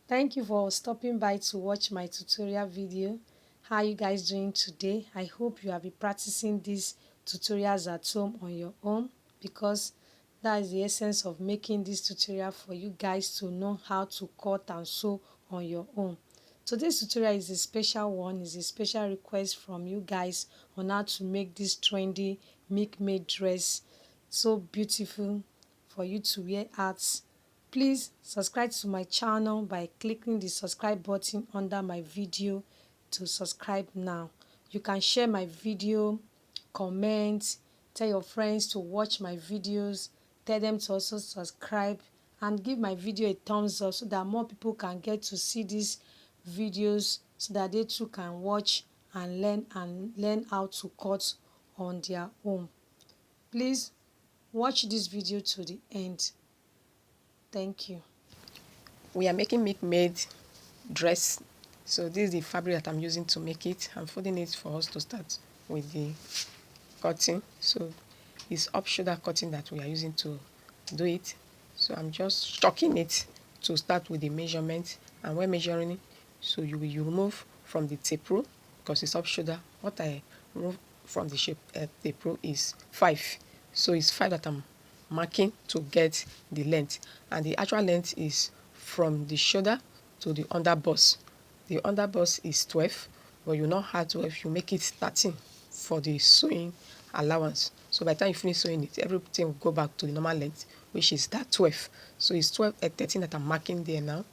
Thank you for stopping by to watch my tutorial video. How are you guys doing today? I hope you have been practicing these tutorials at home on your own, because that is the essence of making this tutorial for you guys to know how to cut and sew on your own. Today's tutorial is a special one, is a special request from you guys on how to make this trendy Milkmaid dress so beautiful for you to wear out. Please subscribe to my channel by clicking the subscribe button under my video to subscribe now. You can share my video, comment, tell your friends to watch my videos, tell them to also subscribe and give my video a thumbs up so that more people can get to see these videos so that they too can watch and learn how to cut on their own. Please watch this video to the end. Thank you. We are making Milkmaid dress. So this is the fabric that I'm using to make it. I'm folding it for us to start with the cutting. So it's up shoulder cutting that we are using to do it. So I'm just chalking it to start with the measurement. And when measuring it, so you remove from the tape rule because it's up shoulder. What I remove from the shape tape rule is 5. So it's 5 that I'm marking to get the length, and the actual length is from the shoulder to the underbust. The underbust is 12, but you not add 12, you make it 13 for the sewing allowance. So by the time you finish sewing it, everything will go back to the normal length, which is that 12. So it's 12 and 13 that I'm marking there now.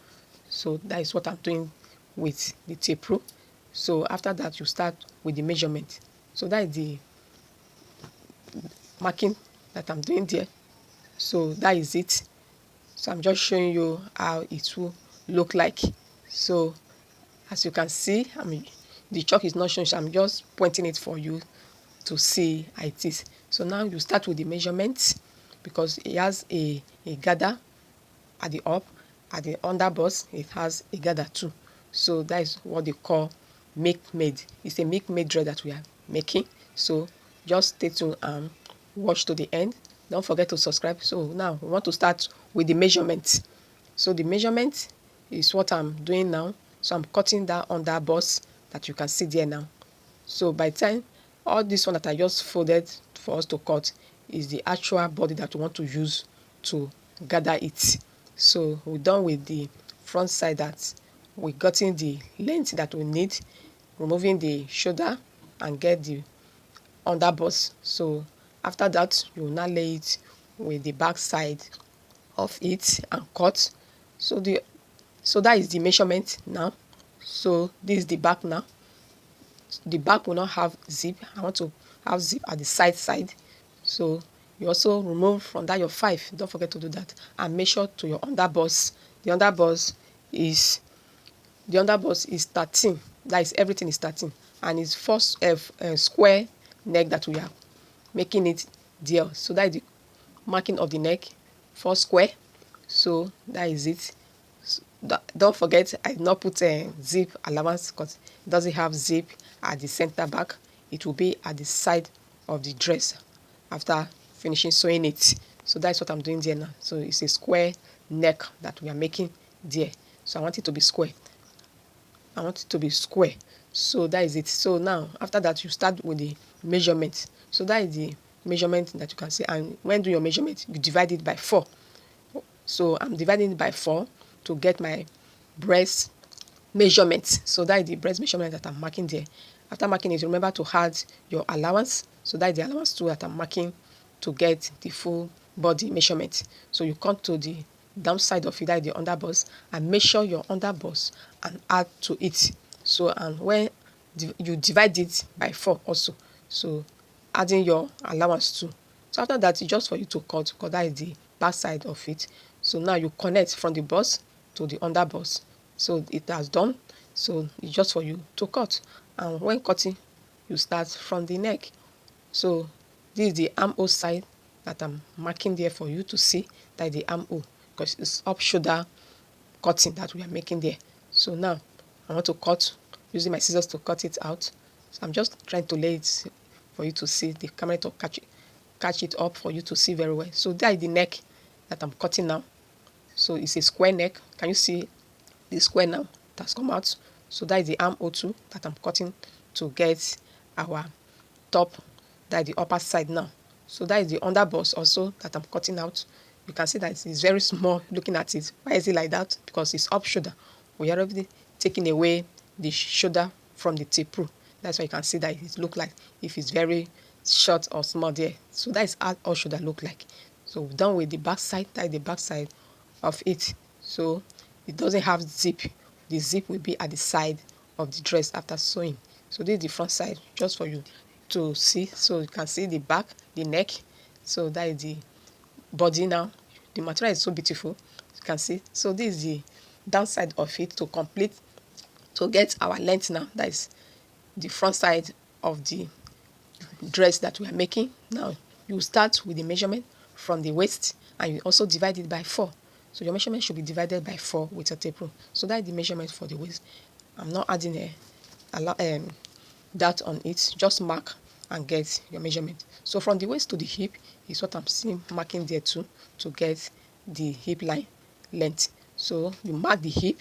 So that is what I'm doing with the tape rule. So after that, you start with the measurement. So that is the marking that I'm doing there. So that is it. So I'm just showing you how it will look like. So as you can see, the chalk is not showing, so I'm just pointing it for you to see how it is. So now you start with the measurements because it has a gather at the up, at the underbust it has a gather too. So that is what they call Milkmaid. It's a Milkmaid dress that we are making. So just stay tuned and watch to the end. Don't forget to subscribe. So now we want to start with the measurement. So the measurement is what I'm doing now. So I'm cutting that underbust that you can see there now. So by the time all this one that I just folded for us to cut is the actual body that we want to use to gather it. So we're done with the front side, that we gotten the length that we need, removing the shoulder and get the underbust. So after that, you will now lay it with the back side of it and cut. So that is the measurement now. So this is the back now. The back will not have zip. I want to have zip at the side. So you also remove from that your 5. Don't forget to do that, and make sure to your underbust. The underbust is 13. That is, everything is 13, and it's first square neck that we are making it there. So that is the marking of the neck, 4 square. So that is it. Don't forget, I did not put a zip allowance because it doesn't have zip at the center back. It will be at the side of the dress after finishing sewing it. So that's what I'm doing there now. So it's a square neck that we are making there. So I want it to be square. So that is it. So now after that, you start with the measurement. So that is the measurement that you can see. And when doing your measurement, you divide it by 4. So I'm dividing it by 4 to get my breast measurement. So that is the breast measurement that I'm marking there. After marking it, remember to add your allowance. So that is the allowance too that I'm marking to get the full body measurement. So you come to the downside of it, that is the underbust, and measure your underbust and add to it. So, and when you divide it by 4 also, so adding your allowance too. So after that, it's just for you to cut, because that is the back side of it. So now you connect from the bust to the underbust. So it has done. So it's just for you to cut. And when cutting, you start from the neck. So this is the armhole side that I'm marking there for you to see. That is the armhole, because it's up shoulder cutting that we are making there. So now I want to cut using my scissors to cut it out. So I'm just trying to lay it for you to see, the camera to catch it up for you to see very well. So that is the neck that I'm cutting now. So it's a square neck. Can you see the square now that has come out. So that is the armhole too that I'm cutting to get our top, that is the upper side now. So that is the underbust also that I'm cutting out. You can see that it's very small looking at it. Why is it like that? Because it's up shoulder. We are already taking away the shoulder from the tape. That's why you can see that it look like if it's very short or small there. So that is how all shoulder look like. So we're done with the back side. That is the back side of it. So it doesn't have zip. The zip will be at the side of the dress after sewing. So this is the front side, just for you to see. So you can see the back, the neck. So that is the body now. The material is so beautiful, you can see. So this is the downside of it to complete, to get our length now. That is the front side of the dress that we are making. Now you start with the measurement from the waist, and you also divide it by 4. So your measurement should be divided by 4 with a tape rule. So that is the measurement for the waist. I'm not adding that on it. Just mark and get your measurement. So from the waist to the hip is what I'm seeing marking there too, to get the hip line length. So you mark the hip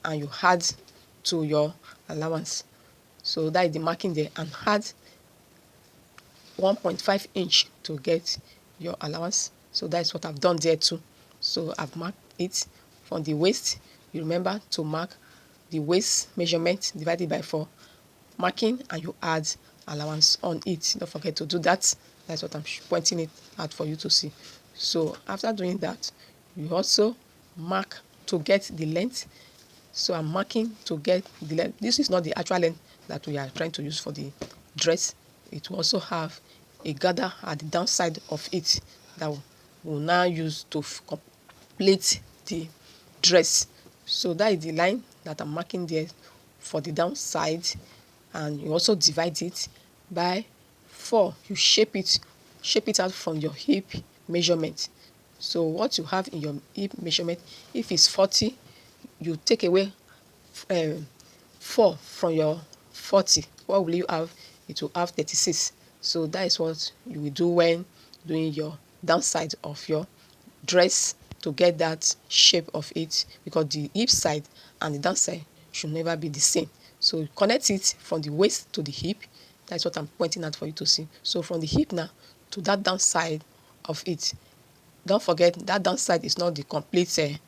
and you add to your allowance. So that is the marking there, and add 1.5 inch to get your allowance. So that's what I've done there too. So I've marked it from the waist. You remember to mark the waist measurement divided by 4, marking, and you add allowance on it. Don't forget to do that. That's what I'm pointing it out for you to see. So after doing that, you also mark to get the length. So I'm marking to get the length. This is not the actual length that we are trying to use for the dress. It will also have a gather at the downside of it that we'll now use to complete the dress. So that is the line that I'm marking there for the downside, and you also divide it by 4. You shape it out from your hip measurement. So what you have in your hip measurement, if it's 40, you take away 4 from your 40. What will you have? It will have 36. So that is what you will do when doing your downside of your dress, to get that shape of it, because the hip side and the downside should never be the same. So you connect it from the waist to the hip. That's what I'm pointing out for you to see. So from the hip now to that downside of it. Don't forget that downside is not the complete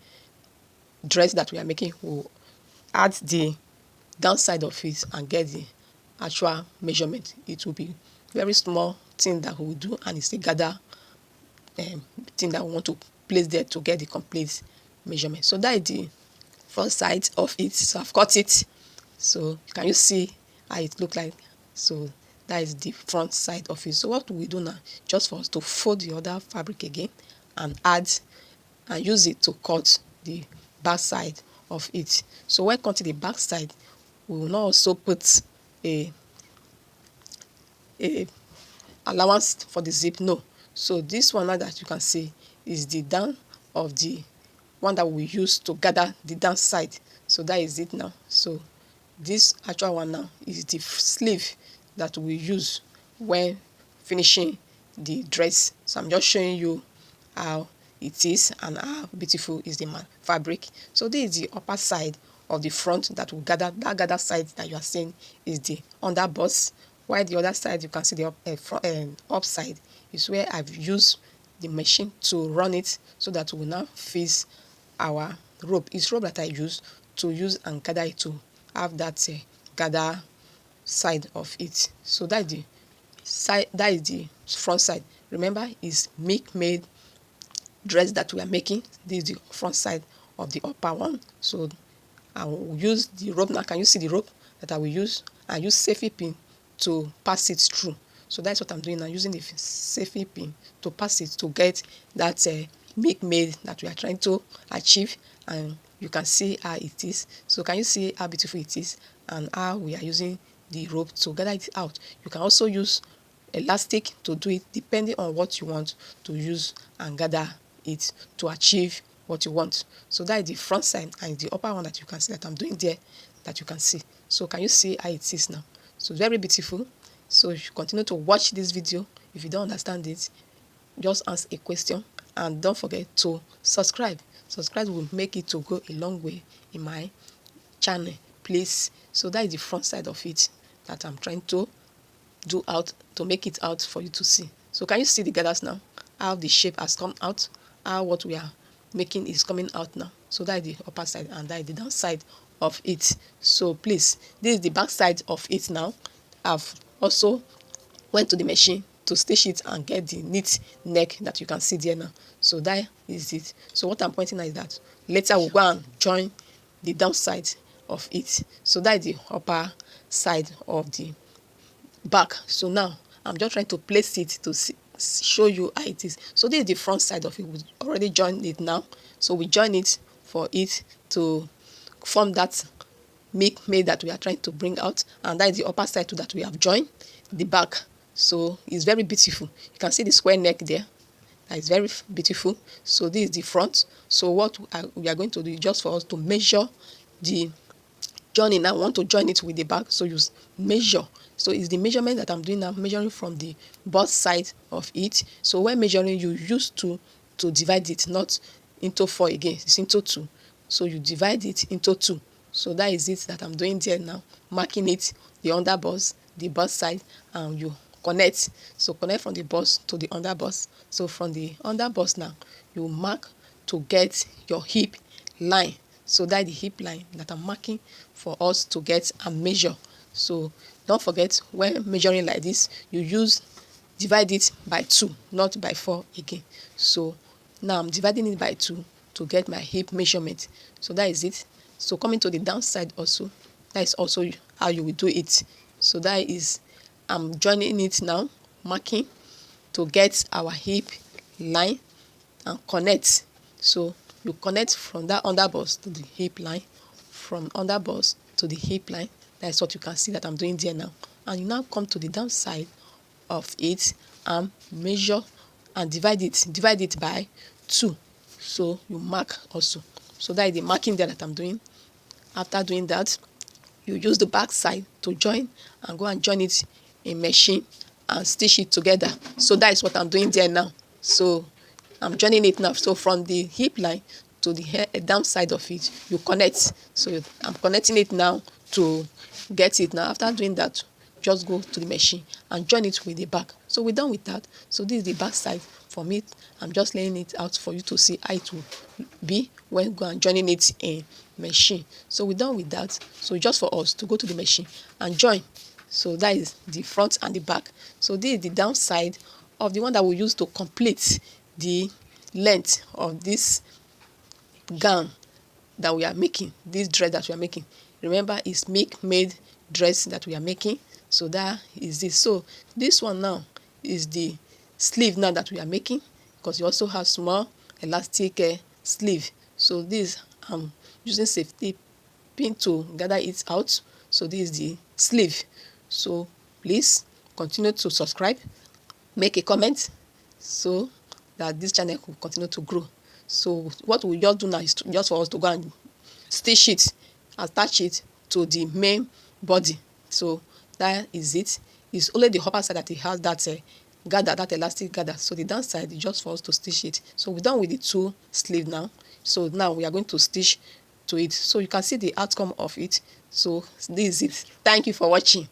dress that we are making. We'll add the downside of it and get the actual measurement. It will be very small thing that we will do, and it's a gather thing that we want to place there to get the complete measurement. So that is the front side of it. So I've cut it. So can you see how it look like? So that is the front side of it. So what we do now, just for us to fold the other fabric again and add and use it to cut the back side of it. So when cutting the back side, we will now also put a allowance for the zip. No. So this one now that you can see is the down of the one that we use to gather the down side. So that is it now. So this actual one now is the sleeve that we use when finishing the dress. So I'm just showing you how it is and how beautiful is the fabric. So this is the upper side of the front that will gather. That gather side that you are seeing is the under bust, while the other side you can see the up side is where I've used the machine to run it, so that we will now face our rope. It's rope that I use to use and gather it to have that gather side of it. So that is the side, that is the front side. Remember, it's Milkmaid dress that we are making. This is the front side of the upper one. So I will use the rope now. Can you see the rope that I will use? I use safety pin to pass it through. So that's what I'm doing now, using the safety pin to pass it to get that Milkmaid that we are trying to achieve. And you can see how it is. So can you see how beautiful it is and how we are using the rope to gather it out? You can also use elastic to do it, depending on what you want to use and gather it to achieve what you want. So that is the front side, and the upper one that you can see that I'm doing there, that you can see. So can you see how it is now? So very beautiful. So if you continue to watch this video, if you don't understand it, just ask a question, and don't forget to subscribe Subscribe will make it to go a long way in my channel, please. So that is the front side of it that I'm trying to do out, to make it out for you to see. So can you see the gathers now, how the shape has come out, how what we are making is coming out now? So that is the upper side and that is the downside of it. So please, this is the back side of it now. I've also went to the machine to stitch it and get the neat neck that you can see there now. So that is it. So what I'm pointing out is that later we'll go and join the downside of it. So that is the upper side of the back. So now I'm just trying to place it to show you how it is. So this is the front side of it. We already joined it now. So we join it for it to form that Milkmaid that we are trying to bring out, and that is the upper side too that we have joined the back. So it's very beautiful. You can see the square neck there. That is very beautiful. So this is the front. So what we are going to do is just for us to measure the joining. Now I want to join it with the back, so you measure. So it's the measurement that I'm doing now, measuring from the both side of it. So when measuring, you use to divide it, not into 4 again, it's into 2. So you divide it into 2. So that is it that I'm doing there now, marking it, the underbust, the bust side, and you connect. So connect from the bust to the underbust. So from the underbust now, you mark to get your hip line. So that is the hip line that I'm marking for us to get and measure. So don't forget, when measuring like this, you divide it by 2, not by 4 again. So now I'm dividing it by 2 to get my hip measurement. So that is it. So coming to the downside also, that is also how you will do it. So that is, I'm joining it now, marking to get our hip line and connect. So you connect from that underbust to the hip line, from underbust to the hip line. That's what you can see that I'm doing there now. And you now come to the downside of it and measure and divide it by 2. So you mark also. So that is the marking there that I'm doing. After doing that, you use the back side to join and go and join it in machine and stitch it together. So that is what I'm doing there now. So I'm joining it now. So from the hip line to the downside of it, you connect. So I'm connecting it now to get it now. After doing that, just go to the machine and join it with the back. So we're done with that. So this is the back side for me. I'm just laying it out for you to see how it will be when go and joining it in machine. So we're done with that. So just for us to go to the machine and join. So that is the front and the back. So this is the downside of the one that we use to complete the length of this gown that we are making, this dress that we are making. Remember, it's Milkmaid dress that we are making. So that is this. So this one now is the sleeve now that we are making, because you also have small elastic sleeve. So this I'm using safety pin to gather it out. So this is the sleeve. So please continue to subscribe, make a comment, so that this channel will continue to grow. So what we just do now is just for us to go and stitch it, attach it to the main body. So that is it. It's only the upper side that it has that gather, that elastic gather. So the downside is just for us to stitch it. So we're done with the 2 sleeve now. So now we are going to stitch to it. So you can see the outcome of it. So this is it. Thank you for watching.